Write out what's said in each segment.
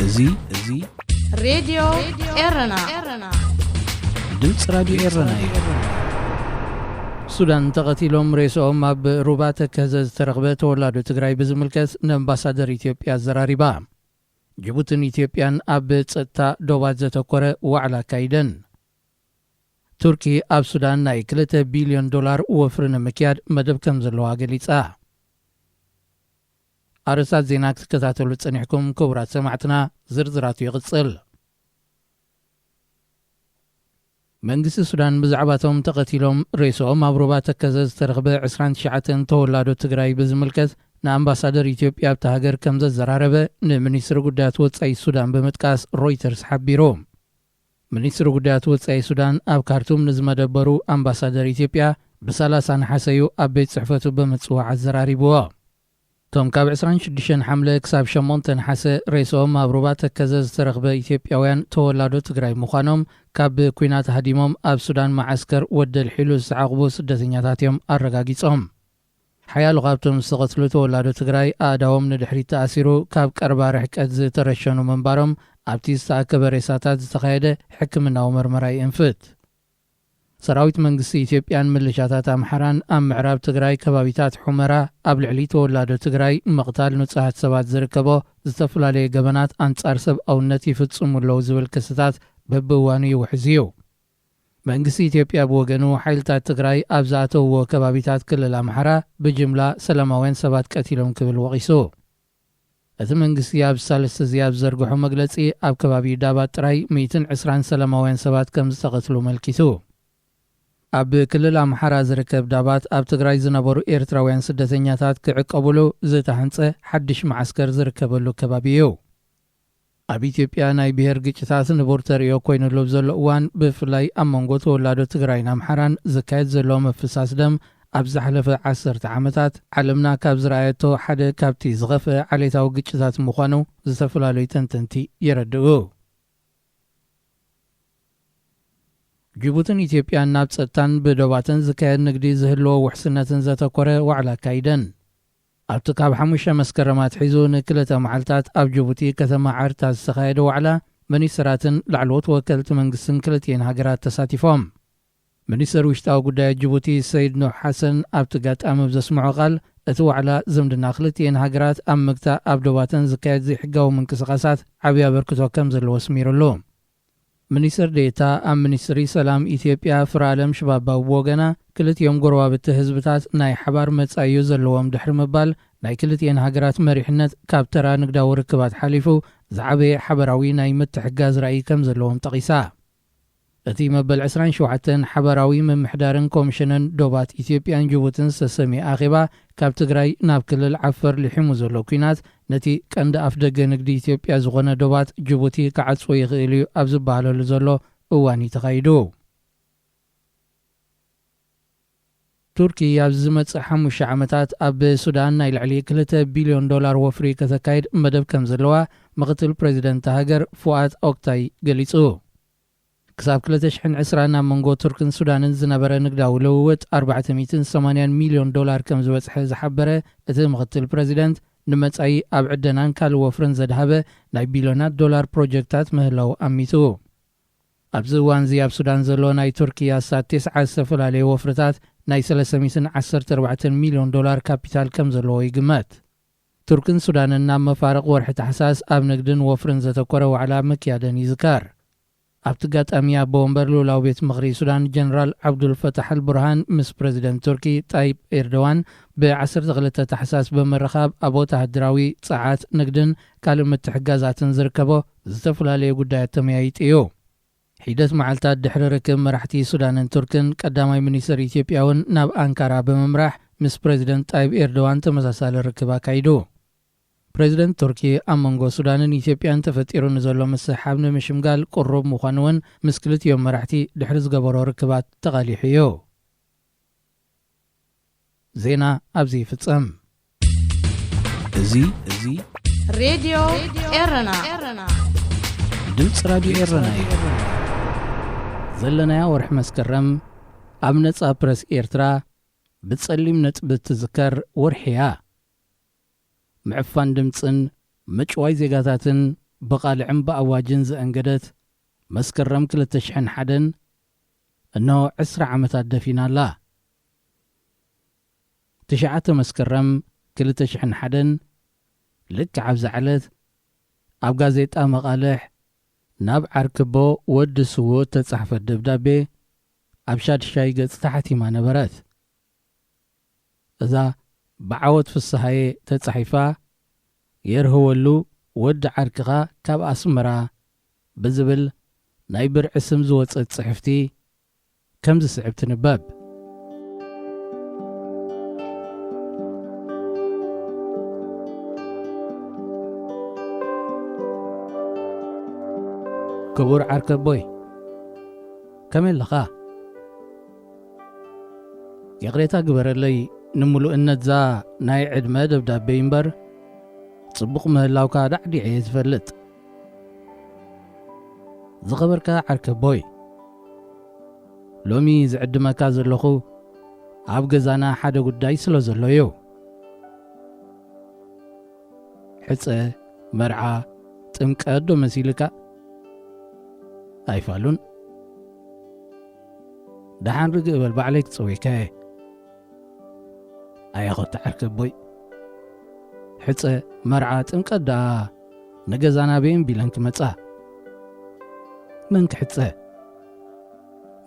እዙይ ሬዲዮ ኤረና ድምፅ ራዲዮ ኤረና ሱዳን ተቀቲሎም ሬሶም ኣብ ሩባ ተከዘ ዝተረኽበ ተወላዶ ትግራይ ብዝምልከት ንኣምባሳደር ኢትዮጵያ ዘራሪባ ጅቡቲን ኢትዮጵያን ኣብ ጸጥታ ዶባት ዘተኮረ ዋዕላ ካይደን ቱርኪ ኣብ ሱዳን ናይ $2 ቢልዮን ወፍሪ ንምክያድ መደብ ከም ዘለዋ ገሊጻ ኣርሳት ዜና ክትከታተሉ ጸኒሕኩም ክቡራት ሰማዕትና ዝርዝራቱ ይቕጽል መንግስቲ ሱዳን ብዛዕባቶም ተቀቲሎም ሬሶም ኣብ ሩባ ተከዘ ዝተረኽበ 29 ተወላዶ ትግራይ ብዝምልከት ንኣምባሳደር ኢትዮጵያ ኣብታ ሃገር ከም ዘዘራረበ ንሚኒስትሪ ጉዳያት ወጻኢ ሱዳን ብምጥቃስ ሮይተርስ ሓቢሩ ሚኒስትሪ ጉዳያት ወጻኢ ሱዳን ኣብ ካርቱም ንዝመደበሩ ኣምባሳደር ኢትዮጵያ ብ30 ነሓሰዩ ኣብ ቤት ጽሕፈቱ ብምጽዋዕ ዘራሪብዎ ቶም ካብ 26 ሐምለ ክሳብ 8 ነሓሰ ሬሶም ኣብ ሩባ ተከዘ ዝተረኽበ ኢትዮጵያውያን ተወላዶ ትግራይ ምዃኖም ካብ ኩናት ሃዲሞም ኣብ ሱዳን ማዓስከር ወደል ሒሉ ዝዓቕቡ ስደተኛታት እዮም ኣረጋጊጾም ሓያሉ ካብቶም ዝተቐትሉ ተወላዶ ትግራይ ኣእዳዎም ንድሕሪት ተኣሲሩ ካብ ቀረባ ርሕቀት ዝተረሸኑ ምንባሮም ኣብቲ ዝተኣከበ ሬሳታት ዝተኻየደ ሕክምናዊ ምርመራ ይንፍት ሰራዊት መንግስቲ ኢትዮጵያን ምልሻታት ኣምሓራን ኣብ ምዕራብ ትግራይ ከባቢታት ሑመራ ኣብ ልዕሊ ተወላዶ ትግራይ መቕታል ንጹሃት ሰባት ዝርከቦ ዝተፈላለየ ገበናት ኣንጻር ሰብኣውነት ይፍጽሙለው ዝብል ክስታት በብእዋኑ ይውሕዝ እዩ መንግስቲ ኢትዮጵያ ብወገኑ ሓይልታት ትግራይ ኣብ ዝኣተውዎ ከባቢታት ክልል ኣምሓራ ብጅምላ ሰላማውያን ሰባት ቀቲሎም ክብል ወቒሱ እቲ መንግስቲ ኣብ ሳለስተ ዝያብ ዘርግሖ መግለጺ ኣብ ከባቢ ዳባት ጥራይ 120 ሰላማውያን ሰባት ከም ዝተቐትሉ መልኪቱ ኣብ ክልል ኣምሓራ ዝርከብ ዳባት ኣብ ትግራይ ዝነበሩ ኤርትራውያን ስደተኛታት ክዕቀብሉ ዝተሃንጸ ሓድሽ ማዓስከር ዝርከበሉ ከባቢ እዩ ኣብ ኢትዮጵያ ናይ ብሔር ግጭታት ንቡር ተርእዮ ኮይኑሉ ዘሎ እዋን ብፍላይ ኣብ መንጎ ተወላዶ ትግራይን ኣምሓራን ዝካየድ ዘሎ ምፍሳስ ደም ኣብ ዝሓለፈ 10 ዓመታት ዓለምና ካብ ዝረኣየቶ ሓደ ካብቲ ዝኸፍአ ዓሌታዊ ግጭታት ምዃኑ ዝተፈላለዩ ተንተንቲ የረድኡ ጅቡቲን ኢትዮጵያን ናብ ጸጥታን ብዶባትን ዝካየድ ንግዲ ዝህልዎ ውሕስነትን ዘተኮረ ዋዕላ ካይደን ኣብቲ ካብ 5 መስከረማት ሒዙ ንክልተ መዓልታት ኣብ ጅቡቲ ከተማ ዓርታ ዝተኻየደ ዋዕላ ሚኒስትራትን ላዕለዎት ወከልቲ መንግስትን ክልቲአን ሃገራት ተሳቲፎም ሚኒስትር ውሽጣዊ ጉዳያት ጅቡቲ ሰይድ ኑሕ ሓሰን ኣብቲ ጋጣሚ ብዘስምዖ ቃል እቲ ዋዕላ ዝምድና ክልቲአን ሃገራት ኣብ ምግታእ ኣብ ዶባትን ዝካየድ ዘይሕጋዊ ምንቅስቓሳት ዓብዪ ኣበርክቶ ከም ዘለዎ ስሚሩሉ ሚኒስትር ዴታ ኣብ ሚኒስትሪ ሰላም ኢትዮጵያ ፍራለም ሽባባው ወገና ክልቲኦም ጎረባብቲ ህዝብታት ናይ ሓባር መጻዩ ዘለዎም ድሕሪ ምባል ናይ ክልቲአን ሃገራት መሪሕነት ካብ ተራ ንግዳዊ ርክባት ሓሊፉ ዝዓበየ ሓበራዊ ናይ ምትሕጋዝ ራእይ ከም ዘለዎም ጠቒሳ እቲ መበል 27 ሓበራዊ ምምሕዳርን ኮሚሽንን ዶባት ኢትዮጵያን ጅቡቲን ዝተሰሚዐ ኣኼባ ካብ ትግራይ ናብ ክልል ዓፈር ልሒሙ ዘሎ ኩናት ነቲ ቀንዲ ኣፍ ደገ ንግዲ ኢትዮጵያ ዝኾነ ዶባት ጅቡቲ ክዓጽዎ ይኽእል እዩ ኣብ ዝበሃለሉ ዘሎ እዋን ተኻይዱ ቱርኪ ኣብ ዝመጽእ 5 ዓመታት ኣብ ሱዳን ናይ ልዕሊ $2 ቢልዮን ወፍሪ ከተካይድ መደብ ከም ዘለዋ ምክትል ፕሬዚደንት ሃገር ፉኣት ኦክታይ ገሊጹ ክሳብ 2020 ናብ መንጎ ቱርክን ሱዳንን ዝነበረ ንግዳዊ ልውውጥ $480 ሚልዮን ከም ዝበጽሐ ዝሓበረ እቲ ምክትል ፕሬዚደንት ንመጻኢ ኣብ ዕደናን ካልእ ወፍርን ዘድሃበ ናይ ቢልዮናት ዶላር ፕሮጀክታት ምህላው ኣሚቱ ኣብዚ እዋን እዚ ኣብ ሱዳን ዘሎ ናይ ቱርኪ ኣሳት 9 ዝተፈላለየ ወፍርታት ናይ $314 ሚልዮን ካፒታል ከም ዘለዎ ይግመት ቱርክን ሱዳንን ናብ መፋረቕ ወርሒ ታሕሳስ ኣብ ንግድን ወፍርን ዘተኮረ ዋዕላ ምክያደን ይዝካር ኣብቲ ጋጣሚ ኣቦ ወንበር ሉላዊ ቤት ምኽሪ ሱዳን ጀነራል ዓብዱልፈታሕ አልቡርሃን ምስ ፕሬዚደንት ቱርኪ ጣይብ ኤርዶዋን ብ12 ታሕሳስ ብምርኻብ ኣብ ወተሃደራዊ ጸዓት ንግድን ካልእ ምትሕጋዛትን ዝርከቦ ዝተፈላለየ ጉዳያት ተመያይጡ እዩ ሒደት መዓልታት ድሕሪ ርክብ መራሕቲ ሱዳንን ቱርክን ቀዳማይ ሚኒስትር ኢትዮጵያውን ናብ ኣንካራ ብምምራሕ ምስ ፕሬዚደንት ጣይብ ኤርዶዋን ተመሳሳሊ ርክብ ኣካይዱ ፕሬዚደንት ቱርኪ ኣብ መንጎ ሱዳንን ኢትዮጵያን ተፈጢሩ ንዘሎ ምስሓብ ንምሽምጋል ቁሩብ ምዃኑ እውን ምስ ክልቲኦም መራሕቲ ድሕሪ ዝገበሮ ርክባት ተቓሊሑ እዩ ዜና ኣብዚ ይፍጸም እዚ ሬድዮ ኤረና ድምፅ ራዲዮ ኤረና እዩ ዘለናያ ወርሒ መስከረም ኣብ ነጻ ፕረስ ኤርትራ ብጸሊም ነጥቢ ትዝከር ወርሒያ معفان دمتن مجواي زيغاتاتن بقالعن بأواجن زأنقدت مسكرم 2001 إنه 10 عامات دفينا الله 9 مسكرم 2001 لك عبز علت أب غازيتا مقالح ناب عركبو ود سوو تتصحف الدبدابي أبشاد شاي قد تحتي ما نبرت إذا بعوت في الصحي تتصحفا يرهولو ود عركغا كاب أسمرا بزبل نايبر اسم زوت تصحفتي كمز سعبت نباب كبور عركب بوي كمل لخا يغريتا قبر لي نملو النتزا ناي عدمة دبداب بيمبر تصبق مهلاوكا دعدي عيز فلت زغبركا عركب بوي لومي زعدمكا زلخو عب غزانا حدا قداي سلو زلو يو حصة مرعى تمكادو مسيلكا أيفالون دحان رقبل بعليك تصويكا أياخو تعركب بوي حصة مرعى تمكادا نغزانا بين بيلانك مصا منك حصة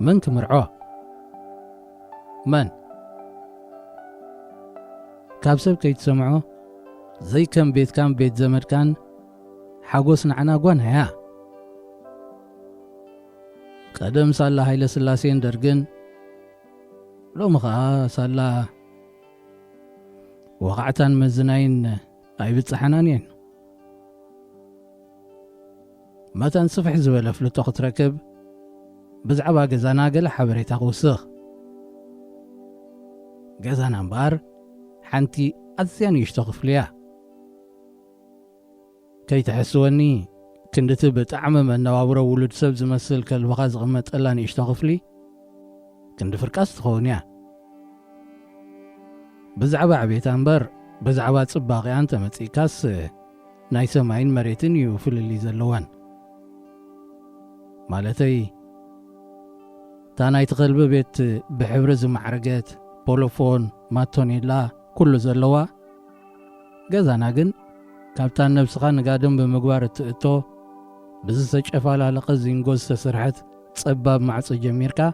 منك مرعى من كابسب كيتسمعو زي كم بيت زمد كان حاقوس نعنا قوان هيا قدم سالا هايلا سلاسين درقن لو مخا سالا وقعتان مزناين ايبت صحنانين ما تنصفح زبالة فلتو تركب بزعبا قزانا قل حبريتا قوسخ قزانا مبار حانتي أذيان يشتغف ليا كي تحسوني كندت بتعمم النوابر ولد سب زمثل كالبغاز غمت ألاني يشتغف لي كند فركاس تخونيا بزعبا عبيتان بر بزعبا تصباقي أنت متسيكاس ناي سماين مريتن يوفل اللي زلوان مالتي تاناي تغلب بيت بحبرز معرقات بولوفون ماتونيلا كله زلوا قزانا قن كابتن نفسخا نقادم بمقبار التقتو بزسج افالا لقزين قوز تسرحت تصباب معص جميركا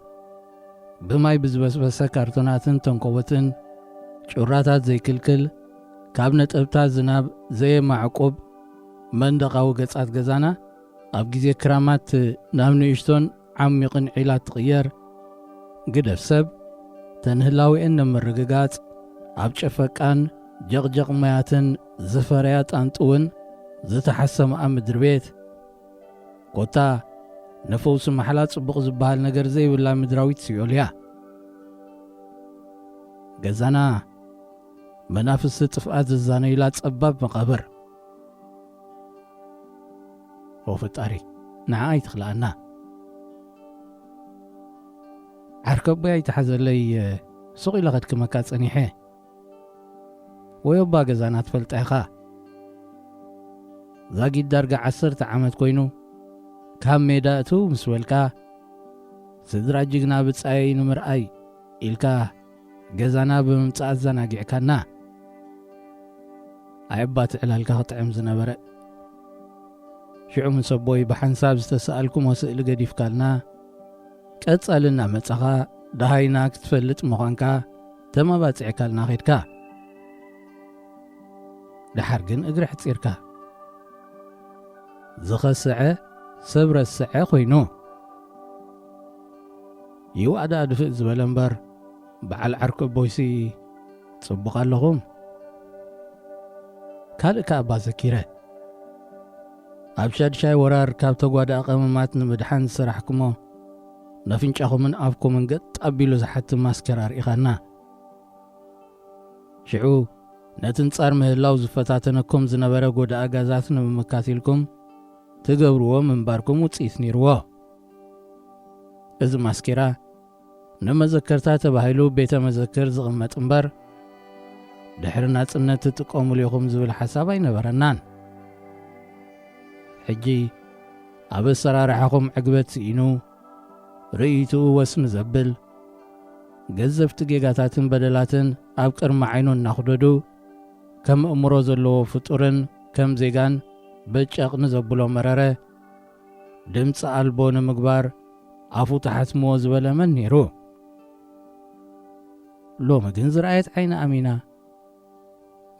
بماي بزبسبسة كارتوناتن تنقوتن شوراتات زي كلكل كابنت ابتات زناب زي معقوب مندقاو قصات قزانا ابجيزي كرامات نامنو يشتون عميقن عيلات تغير قدف سب تنهلاوي ان مرققات عبشفكان جغجغ مياتن زفريات انتون زتحسم مدر بيت قوتا نفوس محلات صبق زبال نجر زي ولا مدراويت سيوليا قزانا منافس تفقات الزانيلات صباب مقابر وفتاري نعاي تخلقنا عركب بيا يتحزر لي سوقي لغد كمكات صنيحه ويوبا قزانات فلتعخا زاقي درقة 10 عامت كوينو كام ميداتو مسوالكا سدرا جيغنا بتصاي نمرأي إلكا قزانا بممتاز زناقع كانا عيبات علالكا خطعم زنبرأ شعو من سبوي بحنساب استسألكم وسئل قديف كالنا كتسألنا متخا دهاينا كتفلت مخانكا تما باتع كالنا خيدكا دحرقن اقرح تصيركا زخ السعة سبر السعة خوينو يو أدا دفق زبالنبر بعال عركب بويسي تصبقا لهم كالكا أبا زكيرة أبشاد شاي ورار كابتو قوادا أقامات نمدحان سرحكمو نفنش أخو من أفكو من قد أبيلو زحت ماسكرار إخانا شعو نتنصار مهلاو زفتاتنكم زنبرا قودا أغازاتنا بمكاتلكم تقبروا من باركم وتصيثنيروا إذ ماسكرا نمذكرتات بهايلو بيت مذكر زغمت انبر دحرنا تنت تقوموا ليكم زبل حسابي نبرنان حجي أب سرارحكم عقبت سئينو رئيتو وسم زبل جزفت جيجاتاتن بدلاتن أب كرم عينو ناخدودو كم أمرو زلو فطورن كم زيغان بچاق نزبلو مراره دمص ألبو نمقبار عفو تحت موز ولا من نيرو لو مدين زرعيت عين أمينة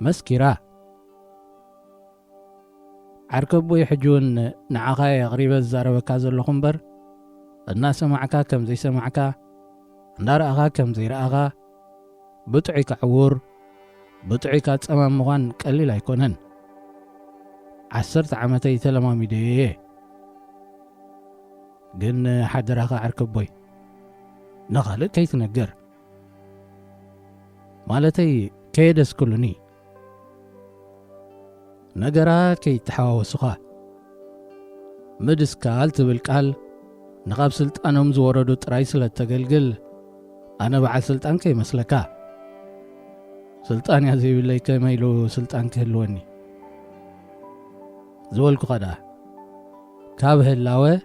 مسكرة عركبو يحجون نعاقا غريبة الزارة وكازر لخنبر الناس معكا كم زي سمعكا نار أغا كم زي رأغا بطعيك عور بطعيك أمام مغان قليل يكونن 10 عامتي تلمامي دي جن حدرها عركبوي نغالك كي تنقر مالتي كيدس كلني نقرا كي تحاوسخا مدسكال تبالكال نغاب سلطانهم زوردو ترايسلة تقلقل أنا بعد سلطان كي مسلكا سلطان يازي بالله كي ميلو سلطان كهلواني زولكو قدا كابه اللاوه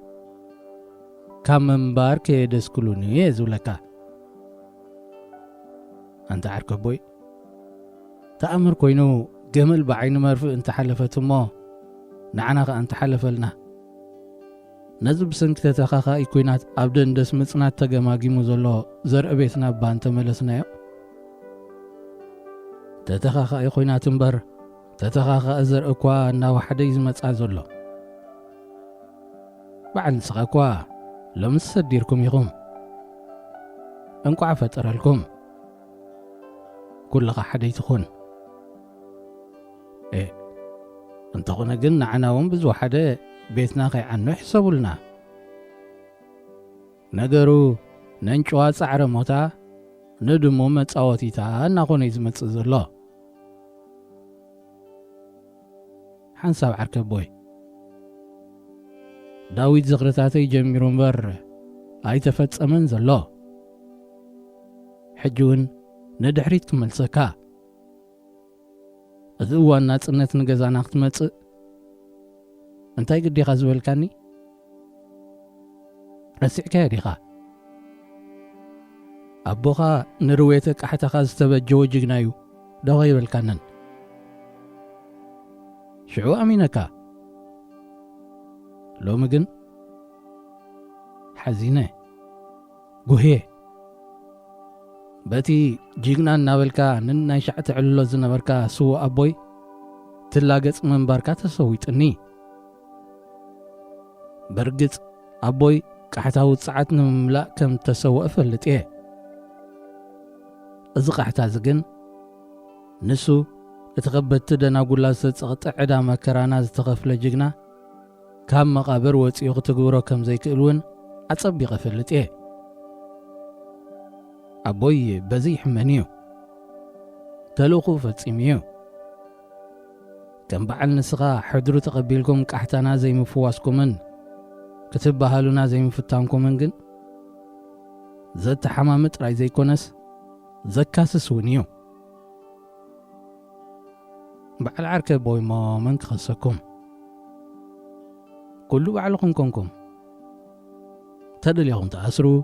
كم منبار كيدس كلوني يزولكا أنت عركبوي تأمر كوينو جمل بعين مرفق انت حلفت ما نعناق انت حلف لنا نزب سنك تتخاخا يكوينات أبدن دس مصنات تقماقي مزولو زرق بيتنا بانت ملسنا تتخاخا يكوينات مبر تتخاخا أزر أكوا ناو حديز متعزولو بعد نسخاكوا لمس سديركم يقوم انكو عفت أرالكم كل حدا يتخون إيه انت قلنا قلنا عناهم بزو حدا بيتنا خي عنو يحسبوا لنا نقروا ننشوها سعر موتا ندمو متصاوتيتا ناخون يزمت زلو حنساب عركب بوي داويد زغرتاتي جميرون بر اي تفتسمن زلو حجون ندحريت كملسكا ذو الناس نجزانا ختمت انتي قد يغزول كاني رسعك يا ريخا أبوخا نرويتك حتى خاز تبجو جنايو دغير الكانن شعو أمينكا لو مجن حزينة قهيه باتي جيغنا نابلكا ننا شعت علو زنبركا سو أبوي تلاقت من باركا تسويتني برقت أبوي كحتاو تسعتنا مملاء كم تسوء فلت إيه أزق حتازقن نسو اتغبت تدنا قولا ستغط عدا مكرانا زتغفل جيغنا كام مقابر وطيوغ تقورو كم زي كإلون أتصبي غفلت إيه أبوي بزي حمانيو تلوخو فتسيميو كم بعل نسغا حدرو تقبيلكم كحتانا زي مفواسكمن كتب بهالونا زي مفتانكمن جن زد حمامت راي زي كونس زكاس سونيو بعل عركة بوي ما من خصكم كلو بعلكم كونكم تدليهم تأسرو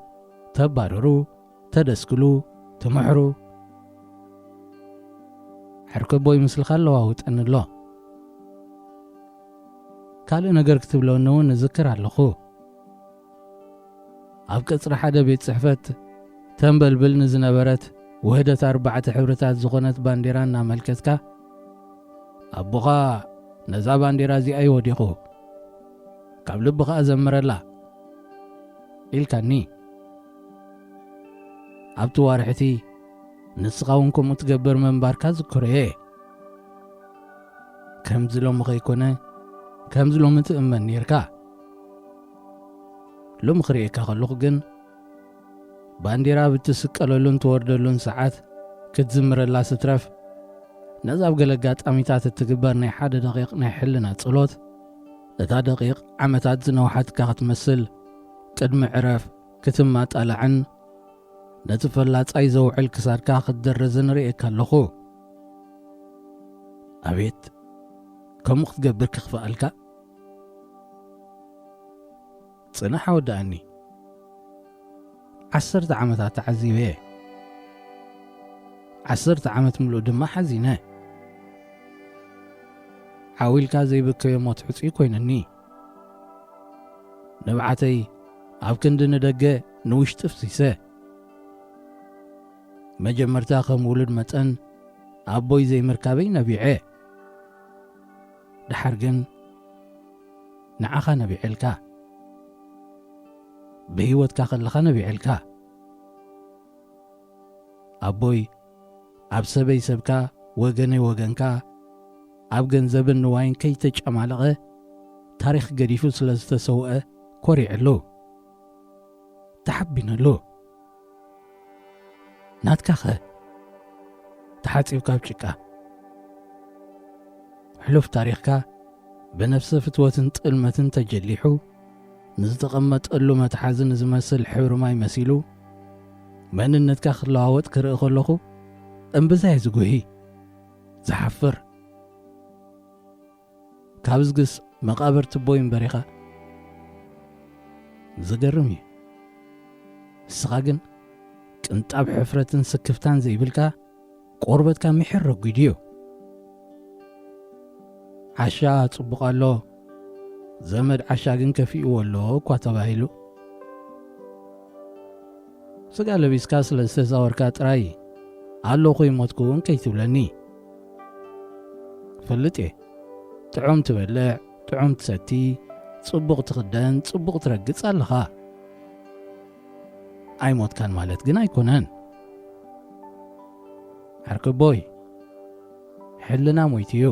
تباررو تدسكلو تمحرو حركة بوي مثل خلوه وتأن الله كالي نقر كتب له انه نذكر على الخو أبقى صراحة بيت صحفت تنبل بالنزنا برت وهدت 4 حبرتات زغنت بانديران ناملكتك أبوغا نزا بانديرا زي أي وديخو قبل بغا أزمر الله إلكاني أبتو وارحتي نسغاونكم متقبر من باركا ذكره كم زلو مغيكونا كم زلو متأمن نيركا لو مخريكا خلوق جن بانديرا بتسكالولون توردلون ساعات كتزمر الله سترف نزاب قلقات أميتات التقبر ناي حاد دقيق ناي حلنا تصلوت اتا دقيق عمتات زنوحات كاغت مسل قدم عرف كتمات ألعن نتفلات أي زوعل كساركا خدرزن رئيكا لخو أبيت كم وقت قبر كخفألكا ጽናሕ ወዳእኒ 10 ዓመታት ተዓዚበ 10 ዓመት ምሉእ ድማ ሓዚነ ሓዊልካ ዘይብከዮ ሞት ሕፁይ ኮይነኒ ንብዓተይ ኣብ ክንዲ ንደገ ንውሽጢ ፍሲሰ መጀመርታ ከም ውሉድ መጠን ኣቦይ ዘይምርካበይ ነቢዐ ድሓር ግን ንዓኻ ነቢዕልካ ብህይወትካ ኸለኻ ነቢዕልካ ኣቦይ ኣብ ሰበይ ሰብካ ወገነይ ወገንካ ኣብ ገንዘብን ንዋይን ከይተጨማለቐ ታሪኽ ገዲፉ ስለ ዝተሰውአ ኮሪዕሉ ተሓቢነሉ ናትካ ኸ ተሓፂብካ ብጭቃ ሕሉፍ ታሪኽካ ብነፍሰ ፍትወትን ጥልመትን ተጀሊሑ ንዝተቐመጠሉ መትሓዝን ዝመስል ሕብሪ ማይ መሲሉ መንነትካ ክለዋወጥ ክርኢ ከለኹ እምብዛይ ዝጉሂ ዝሓፍር ካብ ዝግስ መቃብር ትቦይ እምበሪኻ ዝገርም እዩ እስኻ ግን ቅንጣብ ሕፍረትን ስክፍታን ዘይብልካ ቆርበትካ ምሕር ረጒድ እዩ ዓሻ ጽቡቕ ኣሎ ዘመድ ዓሻ ግን ከፊእዎ ኣሎ እኳ ተባሂሉ ስጋ ለቢስካ ስለ ዝተዛወርካ ጥራይ ኣለኹ ይሞትኩውን ከይትብለኒ ፍልጥ እየ ጥዑም ትበልዕ ጥዑም ትሰቲ ጽቡቕ ትኽደን ጽቡቕ ትረግጽ ኣለኻ ኣይሞትካን ማለት ግን ኣይኮነን ዓርክቦይ ሕልና ሞይትዩ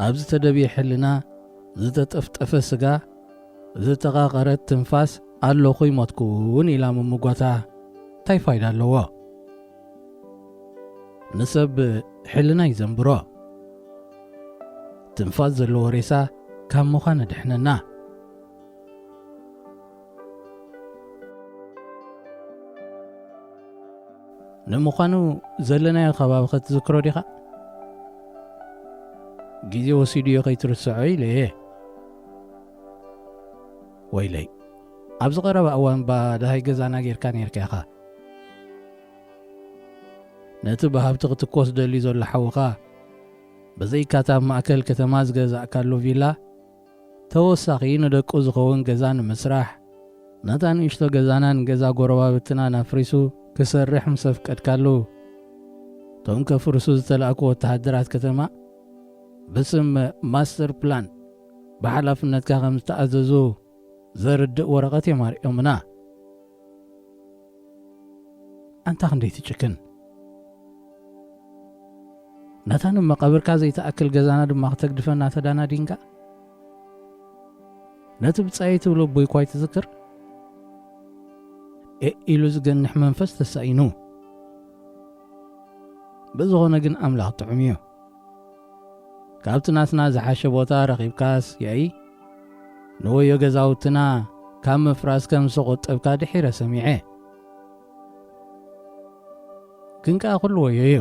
ኣብዚ ተደብየ ሕልና ዝተጠፍጠፈ ስጋ ዝተቓቐረት ትንፋስ ኣለኹ ይሞትኩውን ኢላ ምምጓታ እንታይ ፋይዳ ኣለዎ ንሰብ ሕልና ይዘንብሮ ትንፋስ ዘለዎ ሬሳ ካብ ምዃን ድሕነና ንምዃኑ ዘለናዮ ከባቢ ክትዝክሮ ዲኻ ግዜ ወሲዱ ዮ ከይትርስዖ ኢለየ ወይለይ ኣብ ዝቐረበ እዋን ባዳሃይ ገዛና ጌርካ ነርካ ኢኻ ነቲ ብሃብቲ ክትኮስ ደሊ ዘሎ ሓውኻ በዘይካታ ማእከል ከተማ ዝገዛእካሉ ቪላ ተወሳኺ ንደቁ ዝኸውን ገዛ ንምስራሕ ነታ ንእሽቶ ገዛናን ገዛ ጎረባብትና ናፍሪሱ ክሰርሕ ምስ ኣፍቀድካሉ ቶም ከፍርሱ ዝተላእኩ ወተሃደራት ከተማ ብስም ማስተር ፕላን ብሓላፍነትካ ከም ዝተኣዘዙ ዘርድእ ወረቐት የማርዮምና ኣንታ ክንደይ ትጭክን ነታ ንመቃብርካ ዘይተኣክል ገዛና ድማ ክተግድፈና ተዳና ዲንካ ነቲ ብጻይ ትብሎ ቦይ ኳይ ትዝክር ኢሉ ዝገንሕ መንፈስ ተሳኢኑ ብዝኾነ ግን ኣምላኽ ጥዑም እዩ ካብቲ ናትና ዝሓሸ ቦታ ረኺብካስ የኢ ንወዮ ገዛውትና ካብ ምፍራስ ከም ዝቆጠብካ ድሒረ ሰሚዐ ግን ከዓ ኩሉ ወዮ እዩ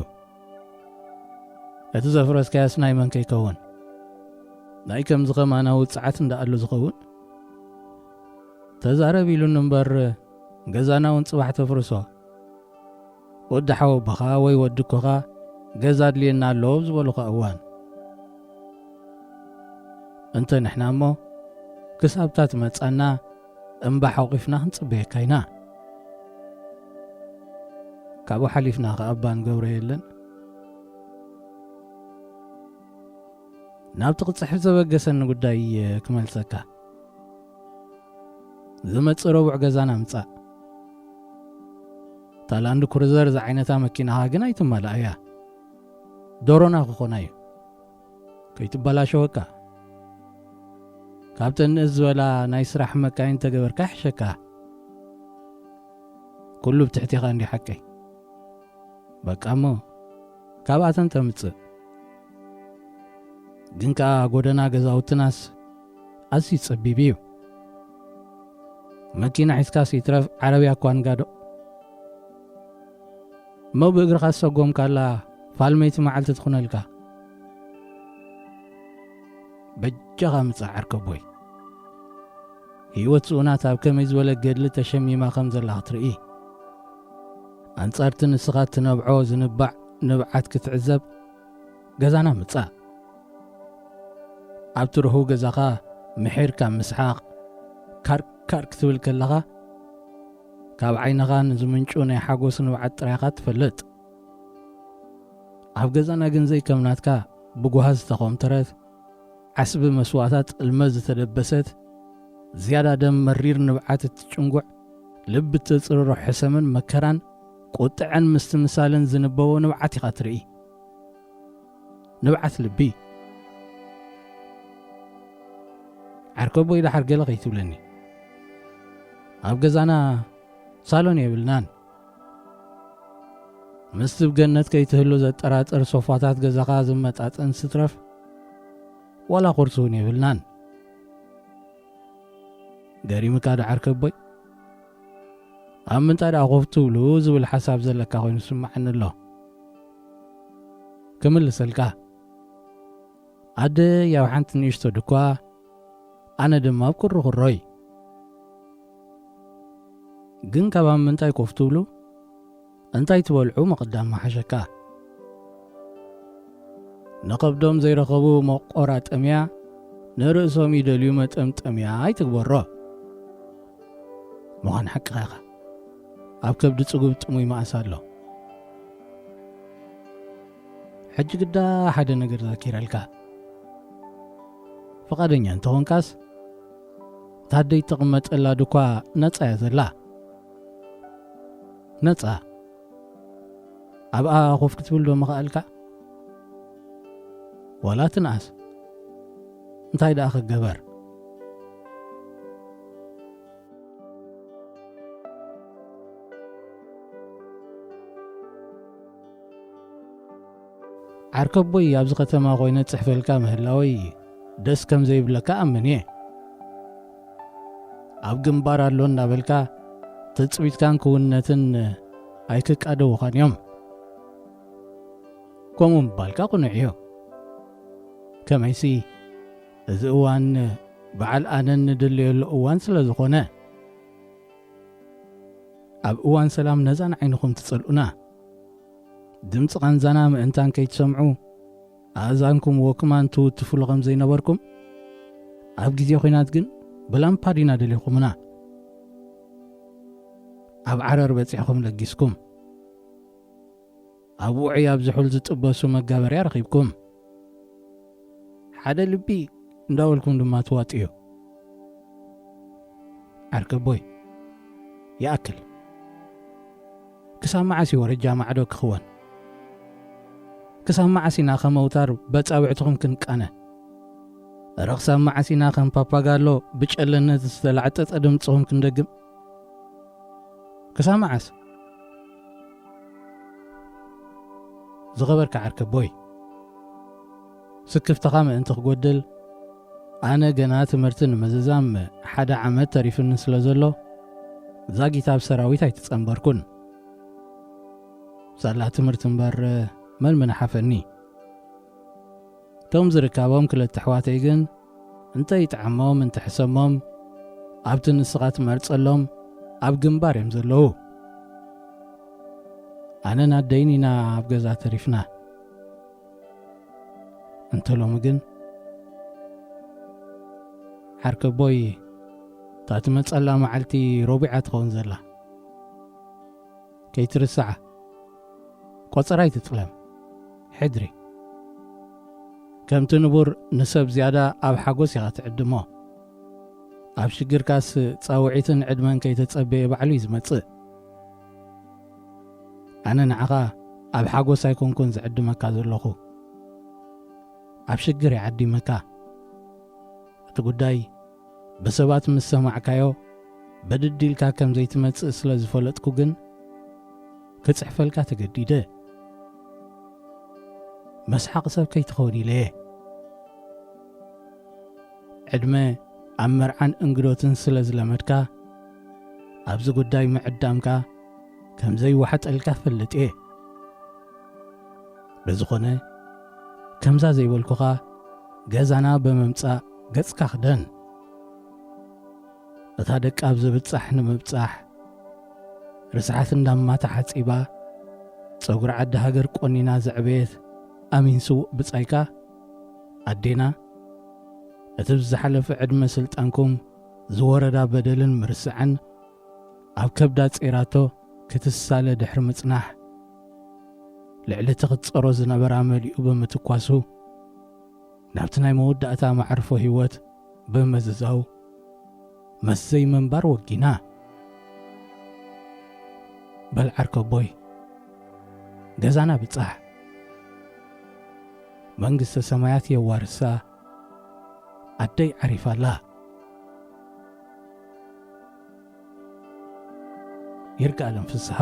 እቲ ዘፍረስካያስ ናይ መን ከይከውን ናይ ከም ዝኸማናዊ ፀዓት እንዳኣሉ ዝኸውን ተዛረብ ኢሉን እምበር ገዛና እውን ጽባሕ ተፍርሶ ወዲ ሓወብኻ ወይ ወዲ ኮኻ ገዛ ድልየና ኣሎ ዝበሉኻ እዋን እንተ ንሕና እሞ ክሳብታት መጻና እምባ ሓውቒፍና ክንጽበየካ ኢና ካብኡ ሓሊፍና ከኣባ ንገብሮ የለን ናብቲ ክጽሕፍ ዘበገሰኒ ጉዳይ ክመልሰካ ዝመጽእ ረቡዕ ገዛና ምጻእ ታላንድ ክሩዘር ዝዓይነታ መኪናኻ ግን ኣይትመላእ እያ ዶሮና ክኾና እዩ ከይትበላሸወካ ካብተን ዝበላ ናይ ስራሕ መካይን ተገበርካ ይሕሸካ ኩሉ ብትሕቲኻ እንዲ ሓቀይ በቃ እሞ ካብኣተን ተምጽእ ግን ከዓ ጎደና ገዛውትናስ ኣዝዩ ጸቢብ እዩ መኪና ሒዝካ ሲትረፍ ዓረብያ እኳ ንጋዶ እሞ ብእግርኻ ዝሰጎም ካላ ፋልመይቲ መዓልቲ ትኹነልካ በጃኻ ምጻዕ ዓርከቦይ ህይወት ጽኡናት ኣብ ከመይ ዝበለ ገድሊ ተሸሚማ ከም ዘላ ክትርኢ ኣንጻርቲ ንስኻ ትነብዖ ዝንባዕ ንብዓት ክትዕዘብ ገዛና ምጻእ ኣብ ትርሁ ገዛኻ ምሒርካ ምስሓቕ ካር ክትብል ከለኻ ካብ ዓይንኻ ንዝምንጩ ናይ ሓጎስ ንብዓት ጥራይኻ ትፈልጥ ኣብ ገዛና ግን ዘይከምናትካ ብጓሃ ዝተኾምተረት ዓስቢ መስዋዕታት ዕልመ ዝተደበሰት ዝያዳ ደም መሪር ንብዓት እትጭንጉዕ ልቢ እትጽርሮ ሕሰምን መከራን ቁጥዕን ምስትምሳልን ዝንበቦ ንብዓት ኢኻ ትርኢ ንብዓት ልቢ ዓርከቦ ኢዳሓር ገለ ኸይትብለኒ ኣብ ገዛና ሳሎን የብልናን ምስቲ ብገነት ከይትህሉ ዘጠራጥር ሶፋታት ገዛኻ ዝመጣጥን ስትረፍ ዋላ ቁርሲ እውን የብልናን ገሪምካ ዓርከቦይ ኣብ ምንታይ ደኣ ኮፍ ትብሉ ዝብል ሓሳብ ዘለካ ኮይኑ ስማዕኒ ኣሎ ክምልሰልካ ኣደ ያው ሓንቲ ንእሽቶ ድኳ ኣነ ድማ ኣብ ኩርኩሮይ ግን ካብ ኣብ ምንታይ ኮፍ ትብሉ እንታይ ትበልዑ መቕዳም ማሓሸካ ነቐብዶም ዘይረኸቡ መቆራጠምያ ንርእሶም ይደልዩ መጠምጠምያ ኣይትግበሮ ምዃን ሓቂኻ ኢኻ ኣብ ከብዲ ጽጉብ ጥሙይ ማእሳ ኣሎ ሕጂ ግዳ ሓደ ነገር ዘኪረልካ ፈቓደኛ እንተኾንካስ ታደይ ተቕመጠላ ድኳ ነፃ እያ ዘላ ነፃ ኣብኣ ኮፍ ክትብል ዶ ምኽኣልካ ዋላ ትንኣስ እንታይ ደኣ ክገበር ዓርከቦይ ኣብዚ ከተማ ኮይነ ጽሕፈልካ ምህላወይ ደስ ከም ዘይብለካ ኣምን እየ ኣብ ግንባር ኣሎ እናበልካ ተጽቢትካን ክውነትን ኣይክቃደውኻን እዮም ከምኡ ምባልካ ቁኑዕ እዩ ከመይሲ እዚ እዋን በዓል ኣነ ንድልየሉ እዋን ስለ ዝኾነ ኣብ እዋን ሰላም ነዛን ዓይንኹም ትጸልኡና ድምፂ ቐንዛና ምእንታን ከይትሰምዑ ኣእዛንኩም ወክማን ትውትፍሉ ከም ዘይነበርኩም ኣብ ግዜ ኹናት ግን ብላምፓዲና ደሊኹምና ኣብ ዓረር በፂሕኹም ለጊስኩም ኣብ ውዑይ ኣብ ዝሑል ዝጥበሱ መጋበርያ ረኺብኩም ሓደ ልቢ እንዳበልኩም ድማ ትዋጥዩ ዓርከቦይ ይኣክል ክሳብ መዓሲ ወረጃ ማዕዶ ክኽወን ክሳብ መዓሲና ኸመውታር በጻውዕትኹም ክንቃነ ረኽሳብ መዓሲና ከም ፓፓጋሎ ብጨለነት ዝተላዕጠጠ ድምፅኹም ክንደግም ክሳብ መዓስ ዝኸበርካ ዓርከቦይ ስክፍትኻ ምእንቲ ክጐድል ኣነ ገና ትምህርቲ ንምዝዛም ሓደ ዓመት ተሪፍኒ ስለ ዘሎ ዛጊታ ኣብ ሰራዊት ኣይትጸንበርኩን ሳላ ትምህርቲ እምበር መልመን ሓፈኒ ቶም ዝርካቦም ክልተ ኣሕዋተይ ግን እንተይ ይጥዕሞም እንትሕሰሞም ኣብቲ ንስኻ ትመርጸሎም ኣብ ግንባር እዮም ዘለዉ ኣነን ኣደይኒና ኣብ ገዛ ተሪፍና እንተሎሚ ግን ዓርከቦይ ታቲ መጸላ መዓልቲ ሮቢዓ ትኸውን ዘላ ከይትርስዓ ቆፀራይ ትጥለም ሕድሪ ከምቲ ንቡር ንሰብ ዝያዳ ኣብ ሓጎስ ኢኻ ትዕድሞ ኣብ ሽግርካስ ጻውዒትን ዕድመን ከይተጸበየ ባዕሉ እዩ ዝመጽእ ኣነ ንዓኻ ኣብ ሓጎስ ኣይኮንኩን ዝዕድመካ ዘለኹ ኣብ ሽግር ይዓዲመካ እቲ ጉዳይ ብሰባት ምስ ሰማዕካዮ በድዲልካ ከም ዘይትመጽእ ስለ ዝፈለጥኩ ግን ክጽሕፈልካ ተገዲደ መስሓቕ ሰብ ከይትኸውን ኢለየ ዕድመ ኣብ መርዓን እንግዶትን ስለ ዝለመድካ ኣብዚ ጉዳይ ምዕዳምካ ከም ዘይወሓጠልካ ፈልጥ እየ በዝኾነ ከምዛ ዘይበልኩኻ ገዛና በመምጻእ ገጽካ ክደን እታደቅ ኣብ ዝብጻሕ ንምብጻሕ ርስዓት እንዳማታ ሓጺባ ጸጉር ዓዲ ሃገር ቆኒና ዘዕበየት ኣሚንሱ ብጻይካ ኣዴና እቲ ብዝሓለፈ ዕድመ ስልጣንኩም ዝወረዳ በደልን ምርስዕን ኣብ ከብዳ ጼራቶ ክትሳለ ድሕሪ ምጽናሕ ልዕሊ ትኽጸሮ ዝነበራ መሊኡ ብምትኳሱ ናብቲ ናይ መወዳእታ ማዕርፎ ህይወት ብምዝዛው መሰይ መንባር ወጊና በልዓርከ ቦይ ገዛና ብጻሕ መንግሥተ ሰማያት የዋርሳ ኣደይ ዓሪፋላ ይርጋለም ፍስሓ